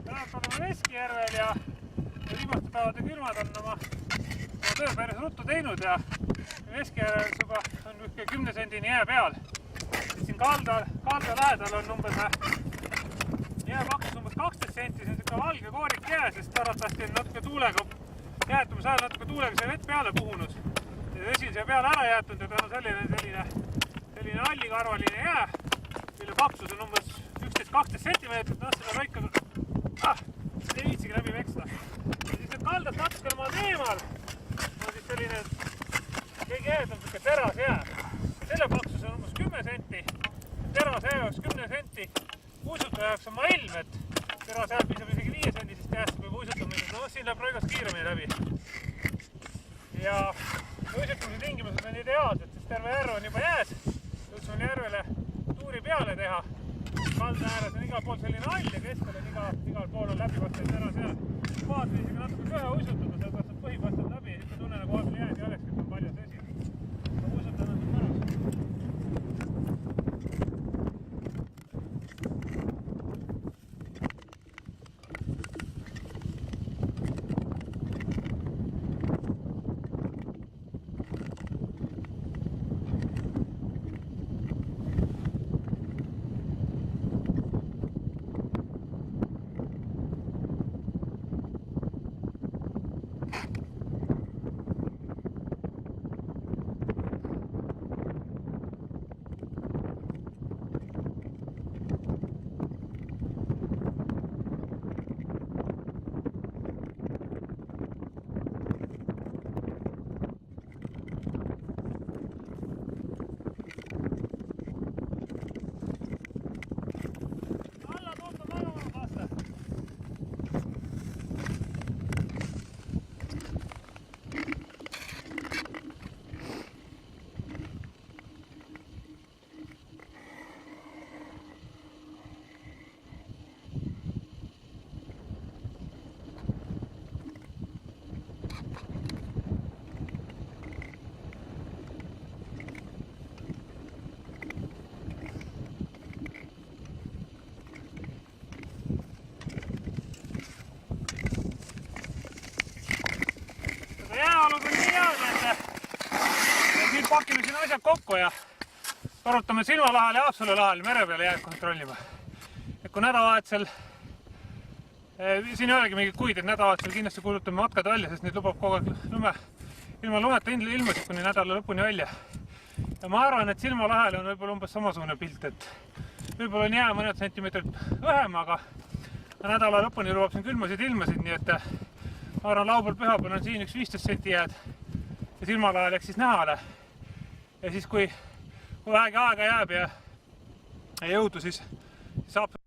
Tänavad oleme Veskijärvel ja viimaste päevade külmad on oma töö päris ruttu teinud ja Veskijärvel juba on 10 sendini jää peal. Siin kalda lähedal on umbes jää paksus umbes 12 senti, see on niisugune valge koorik jää, sest arvatavasti on natuke tuulega, jäätumise ajal natuke tuulega see vett peale puhunud. Vesi on siia peale ära jäetud ja tänu selline allikarvaline jää, mille paksus on umbes 11-12 sentimeetrit, seda paika ei viitsigi läbi peksta. Ja siis nüüd kaldast natuke maad eemal on siis selline kõige eedam teras jää. Selle paksus on umbes 10 senti, teras jää jaoks 10 senti, uisuta jaoks on mailm, et teras jää piisab isegi 5 sendisest jääst kui uisutamisest. No siin läheb rõigas kiiremini läbi. Ja uisutamise tingimused on ideaalsed, sest terve järv on juba jääs. Jõudsime järvele tuuri peale teha. Kalda ääres on igal pool selline all ja keskel on igal pool on läbipastel teras jää. Kohad on isegi natuke köhe uisutada, sellepärast et põhipastel läbi ja siis tunne nagu vahepeal jääd ja olekski, et on palju tõsi. Uisutada on mõnus. Jääolud on nii head, et nüüd pakime siin asjad kokku ja korrutame Silma lahal ja Haapsalu lahal mere peale jääd kontrollima. Et kui nädalavahetusel, siin ei olegi mingit kuid, et nädalavahetusel kindlasti kuulutame matkad välja, sest nüüd lubab kogu aeg ilma lumeta ilmasid kuni nädala lõpuni välja. Ja ma arvan, et Silma lahel on võib-olla umbes samasugune pilt, et võib-olla on jää mõned sentimeetrid õhem, aga nädala lõpuni lubab siin külmasid ilmasid, nii et ma arvan, laupäeval pühapäeval on siin üks 15 senti jääd ja Silma lahel eks siis nähale. Ja siis kui vähegi aega jääb ja jõudu, siis saab